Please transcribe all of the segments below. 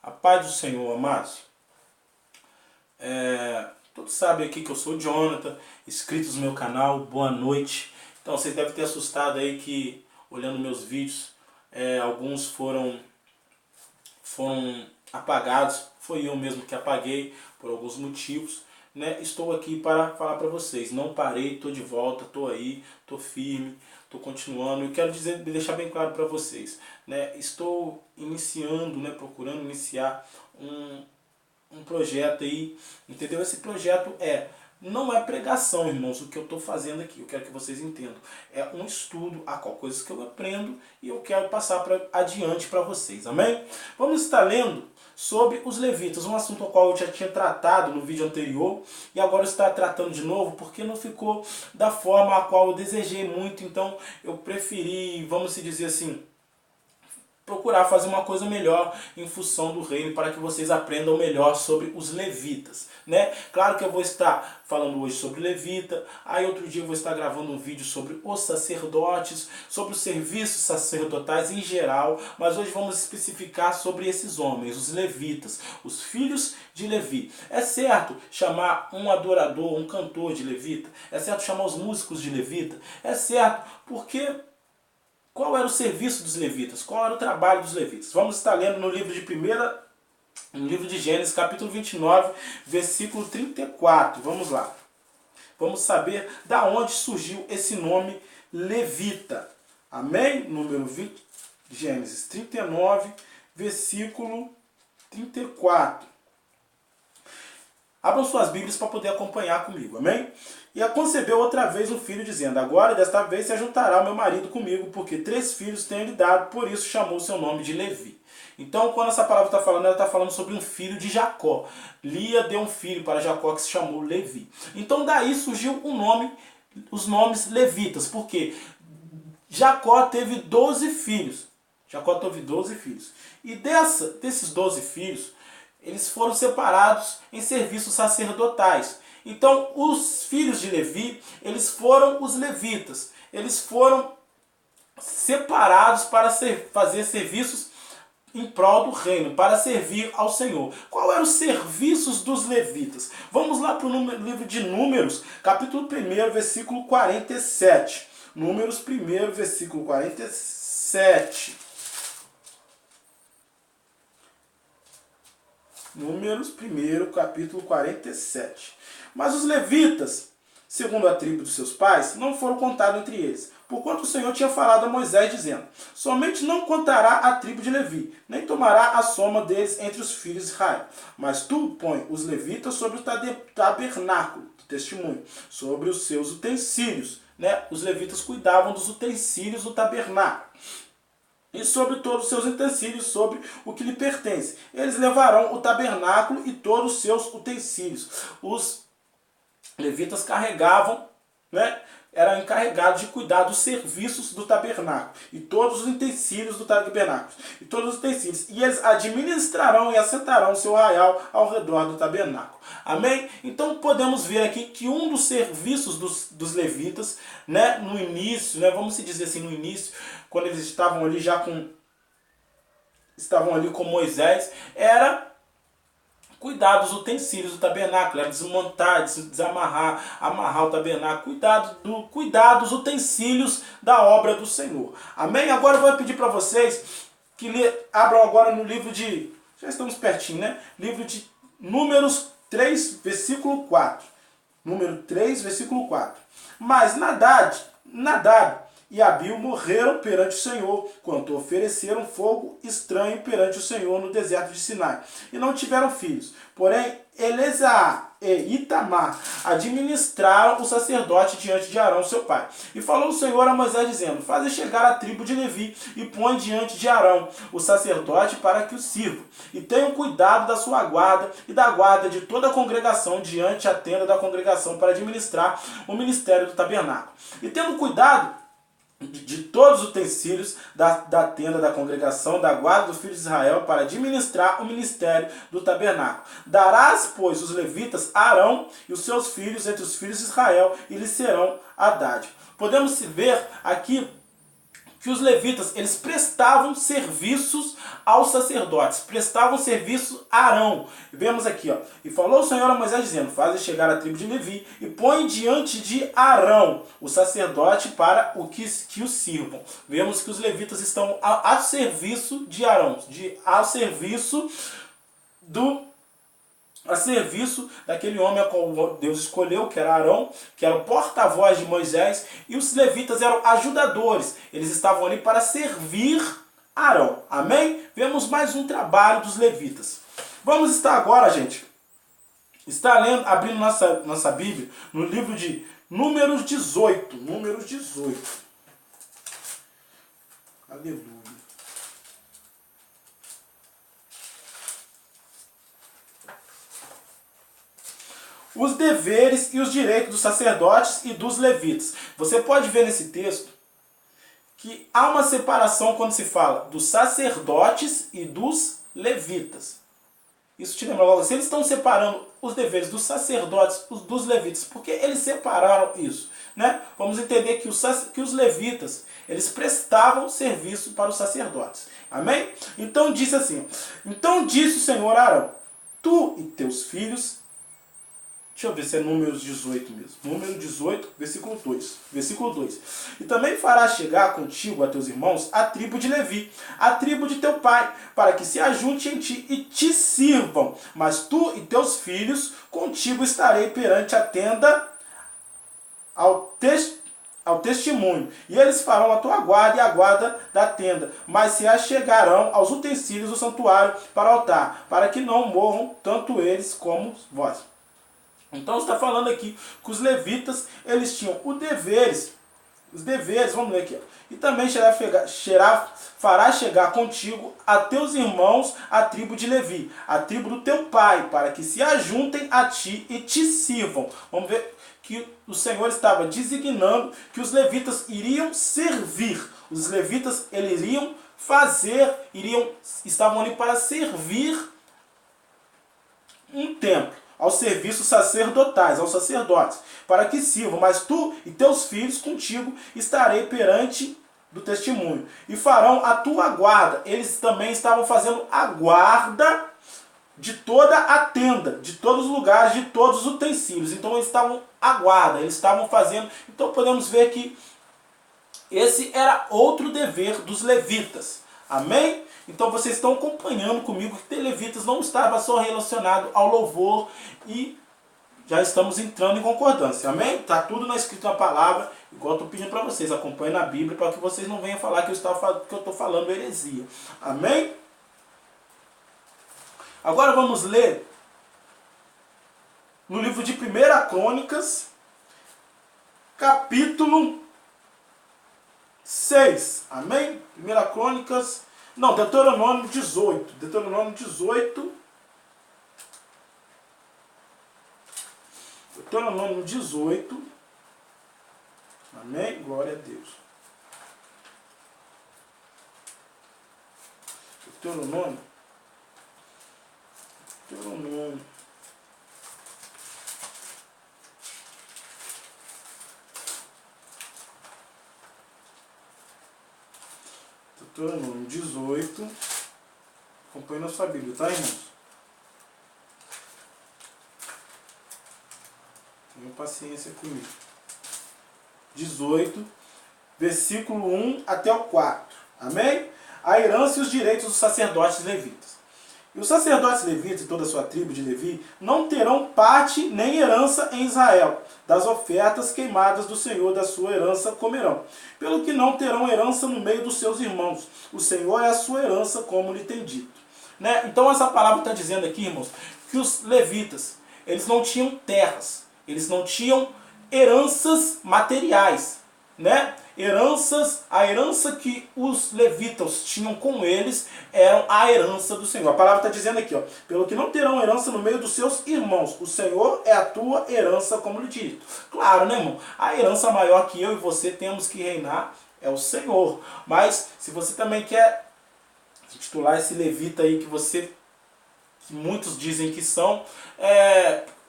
A paz do Senhor, amados. Todos sabem aqui que eu sou o Jonathan, inscritos no meu canal, boa noite. Então vocês devem ter assustado aí que, olhando meus vídeos, alguns foram apagados. Foi eu mesmo que apaguei por alguns motivos. Né? Estou aqui para falar para vocês, não parei, estou de volta, estou aí, estou firme, estou continuando. Eu quero deixar bem claro para vocês, né? Estou iniciando, né, procurando iniciar um projeto aí, entendeu? Esse projeto não é pregação, irmãos, o que eu estou fazendo aqui. Eu quero que vocês entendam. É um estudo, a qual coisas que eu aprendo e eu quero passar adiante para vocês, amém? Vamos estar lendo sobre os levitas, um assunto ao qual eu já tinha tratado no vídeo anterior e agora eu estou tratando de novo porque não ficou da forma a qual eu desejei muito, então eu preferi, vamos se dizer assim, procurar fazer uma coisa melhor em função do reino para que vocês aprendam melhor sobre os levitas, né? Claro que eu vou estar falando hoje sobre levita, aí outro dia eu vou estar gravando um vídeo sobre os sacerdotes, sobre os serviços sacerdotais em geral, mas hoje vamos especificar sobre esses homens, os levitas, os filhos de Levi. É certo chamar um adorador, um cantor de levita? É certo chamar os músicos de levita? É certo, porque qual era o serviço dos levitas? Qual era o trabalho dos levitas? Vamos estar lendo no livro no livro de Gênesis, capítulo 29, versículo 34. Vamos lá. Vamos saber da onde surgiu esse nome levita. Amém? Número 20, Gênesis 39, versículo 34. Abram suas Bíblias para poder acompanhar comigo, amém? E a concebeu outra vez um filho, dizendo: agora desta vez se ajuntará o meu marido comigo, porque 3 filhos tenho lhe dado, por isso chamou seu nome de Levi. Então, quando essa palavra está falando, ela está falando sobre um filho de Jacó. Lia deu um filho para Jacó que se chamou Levi. Então, daí surgiu os nomes levitas, porque Jacó teve 12 filhos. Jacó teve 12 filhos. E desses 12 filhos, eles foram separados em serviços sacerdotais. Então, os filhos de Levi, eles foram os levitas. Eles foram separados para fazer serviços em prol do reino, para servir ao Senhor. Qual eram os serviços dos levitas? Vamos lá para o livro de Números, capítulo 1, versículo 47. Números 1, versículo 47. Números 1, capítulo 47. Mas os levitas, segundo a tribo dos seus pais, não foram contados entre eles, porquanto o Senhor tinha falado a Moisés, dizendo: somente não contará a tribo de Levi, nem tomará a soma deles entre os filhos de Israel. Mas tu põe os levitas sobre o tabernáculo do testemunho, sobre os seus utensílios. Né? Os levitas cuidavam dos utensílios do tabernáculo. E sobre todos os seus utensílios, sobre o que lhe pertence. Eles levarão o tabernáculo e todos os seus utensílios. Os levitas carregavam, né, eram encarregados de cuidar dos serviços do tabernáculo. E todos os utensílios do tabernáculo. E todos os utensílios. E eles administrarão e assentarão o seu arraial ao redor do tabernáculo. Amém? Então podemos ver aqui que um dos serviços dos levitas, né, no início, né, vamos dizer assim, no início, quando eles estavam ali com Moisés, era cuidar dos utensílios do tabernáculo, era desmontar, desamarrar, amarrar o tabernáculo, cuidar dos utensílios da obra do Senhor. Amém? Agora eu vou pedir para vocês que abram agora no livro de, já estamos pertinho, né? Livro de Números 3, versículo 4. Número 3, versículo 4. Mas Nadab e Abiú morreram perante o Senhor, quando ofereceram fogo estranho perante o Senhor no deserto de Sinai, e não tiveram filhos. Porém, Eleazar e Itamar administraram o sacerdote diante de Arão, seu pai. E falou o Senhor a Moisés, dizendo: faze chegar a tribo de Levi, e põe diante de Arão, o sacerdote, para que o sirva. E tenham cuidado da sua guarda e da guarda de toda a congregação diante a tenda da congregação, para administrar o ministério do tabernáculo. E tendo cuidado de todos os utensílios da tenda da congregação, da guarda dos filhos de Israel, para administrar o ministério do tabernáculo. Darás, pois, os levitas a Arão e os seus filhos entre os filhos de Israel, e lhes serão a dádiva. Podemos ver aqui que os levitas, eles prestavam serviços aos sacerdotes, prestavam serviço a Arão. Vemos aqui, ó, e falou o Senhor a Moisés dizendo, faze chegar a tribo de Levi e põe diante de Arão, o sacerdote, para o que o sirvam. Vemos que os levitas estão a serviço de Arão, a serviço daquele homem a qual Deus escolheu, que era Arão, que era o porta-voz de Moisés, e os levitas eram ajudadores, eles estavam ali para servir Arão, amém? Vemos mais um trabalho dos levitas. Vamos estar agora, gente, abrindo nossa Bíblia, no livro de Números 18, aleluia. Os deveres e os direitos dos sacerdotes e dos levitas. Você pode ver nesse texto que há uma separação quando se fala dos sacerdotes e dos levitas. Isso te lembra logo, se eles estão separando os deveres dos sacerdotes e dos levitas, por que eles separaram isso? Né? Vamos entender que os levitas, eles prestavam serviço para os sacerdotes. Amém? Então disse assim, então disse o Senhor a Arão, tu e teus filhos. Deixa eu ver se é Números 18 mesmo. Número 18, versículo 2. Versículo 2. E também farás chegar contigo a teus irmãos a tribo de Levi, a tribo de teu pai, para que se ajunte em ti e te sirvam. Mas tu e teus filhos, contigo estarei perante a tenda ao testemunho. E eles farão a tua guarda e a guarda da tenda, mas se achegarão aos utensílios do santuário para o altar, para que não morram tanto eles como vós. Então está falando aqui que os levitas, eles tinham os deveres, vamos ler aqui, ó. E também fará chegar contigo a teus irmãos a tribo de Levi, a tribo do teu pai, para que se ajuntem a ti e te sirvam. Vamos ver que o Senhor estava designando que os levitas iriam servir. Os levitas, eles iriam estavam ali para servir um templo, aos serviços sacerdotais, aos sacerdotes, para que sirvam, mas tu e teus filhos contigo estarei perante do testemunho, e farão a tua guarda. Eles também estavam fazendo a guarda de toda a tenda, de todos os lugares, de todos os utensílios. Então eles estavam a guarda, eles estavam fazendo. Então podemos ver que esse era outro dever dos levitas. Amém? Então vocês estão acompanhando comigo que levitas não estava só relacionado ao louvor e já estamos entrando em concordância. Amém? Está tudo escrito na palavra, igual eu estou pedindo para vocês. Acompanhem na Bíblia para que vocês não venham falar que eu estou falando heresia. Amém? Agora vamos ler no livro de 1 Crônicas, capítulo 6. Amém? 1 Crônicas... Não, Deuteronômio 18. Deuteronômio 18. Deuteronômio 18. Amém? Glória a Deus. Deuteronômio. Deuteronômio. Deuteronômio 18. Acompanhe na sua Bíblia, tá, irmãos? Tenham paciência comigo. 18, versículo 1 até o 4. Amém? A herança e os direitos dos sacerdotes levitas. E os sacerdotes levitas e toda a sua tribo de Levi não terão parte nem herança em Israel. Das ofertas queimadas do Senhor da sua herança comerão. Pelo que não terão herança no meio dos seus irmãos. O Senhor é a sua herança, como lhe tem dito. Né? Então essa palavra está dizendo aqui, irmãos, que os levitas, eles não tinham terras. Eles não tinham heranças materiais. Né? A herança que os levitas tinham com eles era a herança do Senhor. A palavra está dizendo aqui, ó, pelo que não terão herança no meio dos seus irmãos. O Senhor é a tua herança, como lhe dito. Claro, né, irmão? A herança maior que eu e você temos que reinar é o Senhor. Mas se você também quer titular esse levita aí que muitos dizem que são,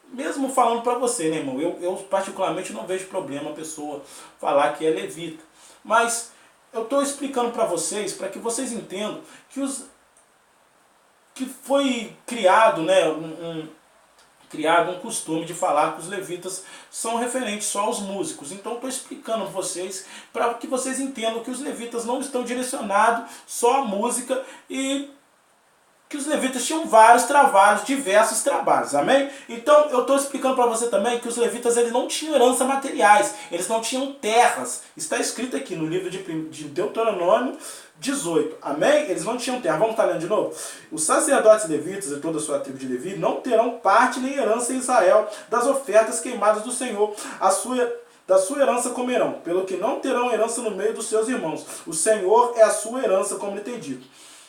mesmo falando para você, né, irmão? Eu particularmente não vejo problema a pessoa falar que é levita. Mas eu estou explicando para vocês, para que vocês entendam que foi criado, né, criado um costume de falar que os levitas são referentes só aos músicos. Então estou explicando a vocês para que vocês entendam que os levitas não estão direcionados só à música e que os levitas tinham vários trabalhos, diversos trabalhos, amém? Então eu estou explicando para você também que os levitas eles não tinham herança materiais, eles não tinham terras. Está escrito aqui no livro de Deuteronômio 18, amém? Eles não tinham terra. Vamos estar lendo de novo? Os sacerdotes levitas e toda a sua tribo de Levi não terão parte nem herança em Israel das ofertas queimadas do Senhor. Da sua herança comerão, pelo que não terão herança no meio dos seus irmãos. O Senhor é a sua herança, como ele tem dito.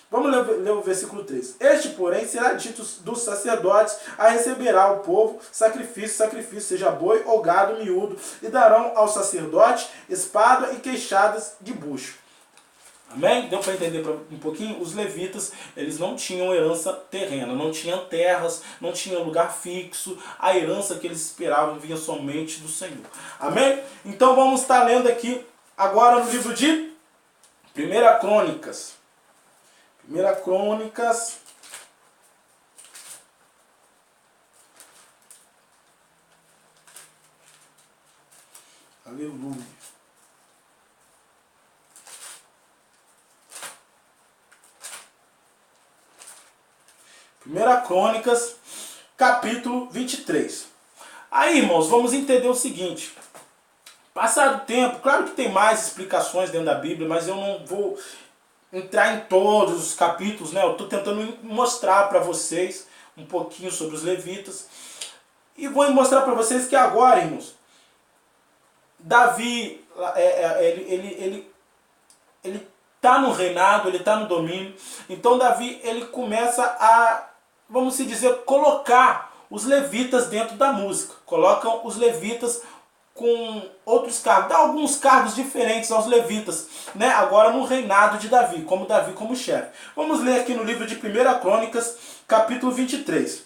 Vamos ler o versículo 3. Este, porém, será dito dos sacerdotes, a receberá o povo sacrifício, seja boi ou gado miúdo, e darão ao sacerdote espada e queixadas de bucho. Amém? Deu para entender um pouquinho? Os levitas, eles não tinham herança terrena, não tinham terras, não tinham lugar fixo. A herança que eles esperavam vinha somente do Senhor. Amém? Então vamos estar lendo aqui agora no livro de 1 Crônicas. 1 Crônicas, aleluia. Primeira Crônicas, capítulo 23. Aí, irmãos, vamos entender o seguinte. Passado o tempo, claro que tem mais explicações dentro da Bíblia, mas eu não vou entrar em todos os capítulos, né? Eu estou tentando mostrar para vocês um pouquinho sobre os levitas. E vou mostrar para vocês que agora, irmãos, Davi, ele está no reinado, ele está no domínio. Então Davi, ele começa a, vamos se dizer, colocar os levitas dentro da música. Colocam os levitas com outros cargos, dá alguns cargos diferentes aos levitas, né? Agora no reinado de Davi como chefe. Vamos ler aqui no livro de 1 Crônicas, capítulo 23.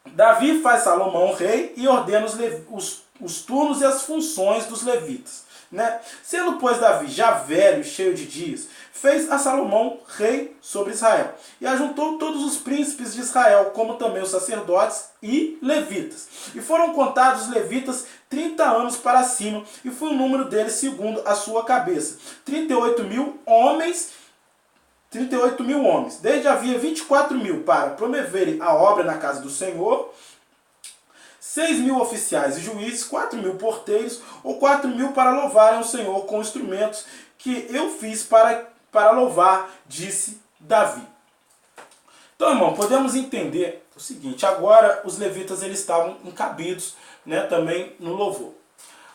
Davi faz Salomão rei e ordena os turnos e as funções dos levitas, né? Sendo, pois, Davi já velho e cheio de dias, fez a Salomão rei sobre Israel, e ajuntou todos os príncipes de Israel, como também os sacerdotes e levitas. E foram contados os levitas 30 anos para cima, e foi o número deles segundo a sua cabeça. 38.000 homens, desde havia 24.000 para promoverem a obra na casa do Senhor, 6.000 oficiais e juízes, 4.000 porteiros, ou 4.000 para louvarem o Senhor com instrumentos que eu fiz para louvar, disse Davi. Então, irmão, podemos entender o seguinte: agora os levitas eles estavam encabidos, né, também no louvor.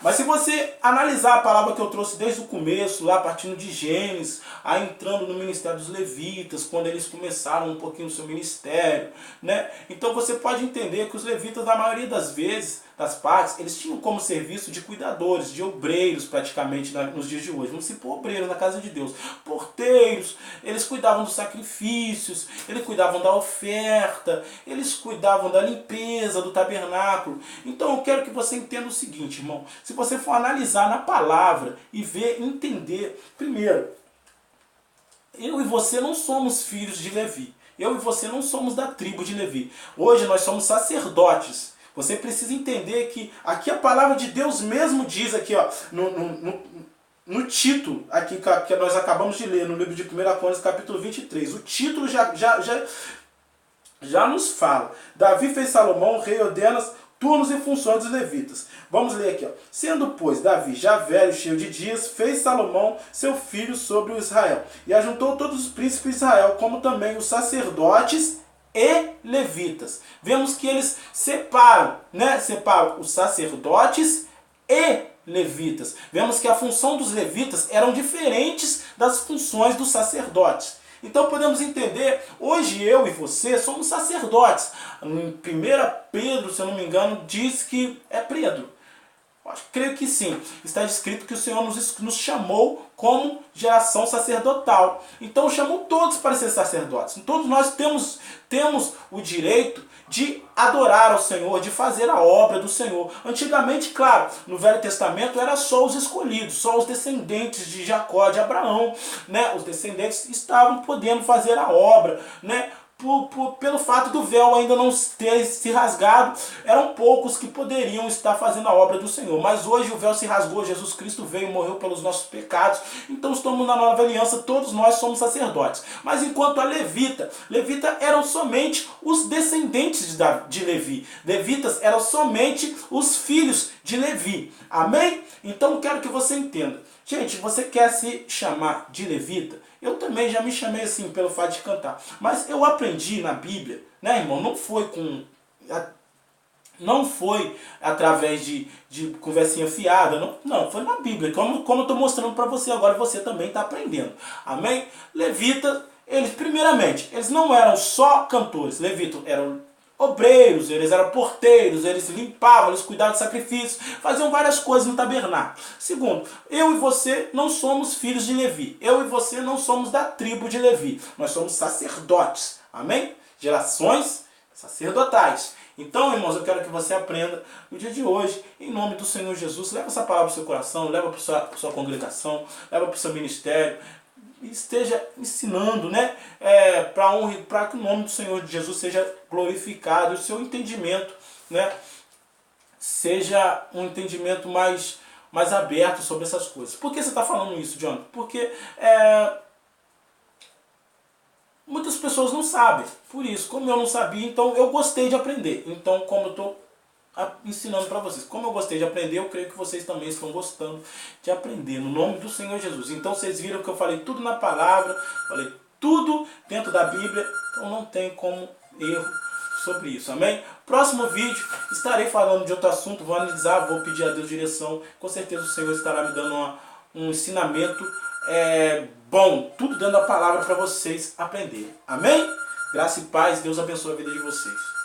Mas se você analisar a palavra que eu trouxe desde o começo, lá partindo de Gênesis, aí entrando no ministério dos levitas, quando eles começaram um pouquinho o seu ministério, né? Então você pode entender que os levitas, na maioria das vezes, das partes, eles tinham como serviço de cuidadores, de obreiros praticamente nos dias de hoje. Vamos supor, obreiros na casa de Deus. Porteiros, eles cuidavam dos sacrifícios, eles cuidavam da oferta, eles cuidavam da limpeza do tabernáculo. Então eu quero que você entenda o seguinte, irmão. Se você for analisar na palavra e ver, entender, primeiro, eu e você não somos filhos de Levi. Eu e você não somos da tribo de Levi. Hoje nós somos sacerdotes. Você precisa entender que aqui a palavra de Deus mesmo diz aqui, ó, no título aqui que nós acabamos de ler no livro de 1 Crônicas, capítulo 23. O título já nos fala. Davi fez Salomão rei, ordena turnos e funções dos levitas. Vamos ler aqui, ó. Sendo, pois, Davi já velho, cheio de dias, fez Salomão seu filho sobre o Israel, e ajuntou todos os príncipes de Israel, como também os sacerdotes e levitas. Vemos que eles separam, né? Separam os sacerdotes e levitas. Vemos que a função dos levitas eram diferentes das funções dos sacerdotes. Então podemos entender, hoje eu e você somos sacerdotes. Em 1 Pedro, se eu não me engano, diz que é Pedro. Creio que sim. Está escrito que o Senhor nos chamou como geração sacerdotal. Então chamou todos para ser sacerdotes. Todos nós temos o direito de adorar ao Senhor, de fazer a obra do Senhor. Antigamente, claro, no Velho Testamento era só os escolhidos, só os descendentes de Jacó, de Abraão, né? Os descendentes estavam podendo fazer a obra, né? Pelo fato do véu ainda não ter se rasgado, eram poucos que poderiam estar fazendo a obra do Senhor. Mas hoje o véu se rasgou, Jesus Cristo veio e morreu pelos nossos pecados. Então estamos na nova aliança, todos nós somos sacerdotes. Mas enquanto a levita eram somente os descendentes de Levi. Levitas eram somente os filhos de Levi. Amém? Então quero que você entenda. Gente, você quer se chamar de levita? Eu também já me chamei assim pelo fato de cantar. Mas eu aprendi na Bíblia, né, irmão? Não foi através de conversinha fiada, não, foi na Bíblia. Como eu estou mostrando para você agora, você também está aprendendo. Amém? Levitas, primeiramente, eles não eram só cantores. Levitas eram obreiros, eles eram porteiros, eles limpavam, eles cuidavam de sacrifícios, faziam várias coisas no tabernáculo. Segundo, eu e você não somos filhos de Levi. Eu e você não somos da tribo de Levi. Nós somos sacerdotes. Amém? Gerações sacerdotais. Então, irmãos, eu quero que você aprenda no dia de hoje, em nome do Senhor Jesus. Leva essa palavra para o seu coração, leva para a sua congregação, leva para o seu ministério. Esteja ensinando, né? Para que o nome do Senhor Jesus seja glorificado, o seu entendimento, né? Seja um entendimento mais aberto sobre essas coisas. Por que você está falando isso, John? Porque muitas pessoas não sabem. Por isso, como eu não sabia, então eu gostei de aprender. Então, como eu estou ensinando para vocês, como eu gostei de aprender, eu creio que vocês também estão gostando de aprender, no nome do Senhor Jesus. Então vocês viram que eu falei tudo na palavra, falei tudo dentro da Bíblia, então não tem como erro sobre isso, amém? Próximo vídeo, estarei falando de outro assunto, vou analisar, vou pedir a Deus direção, com certeza o Senhor estará me dando um ensinamento bom, tudo dentro da palavra para vocês aprenderem, amém? Graça e paz, Deus abençoe a vida de vocês.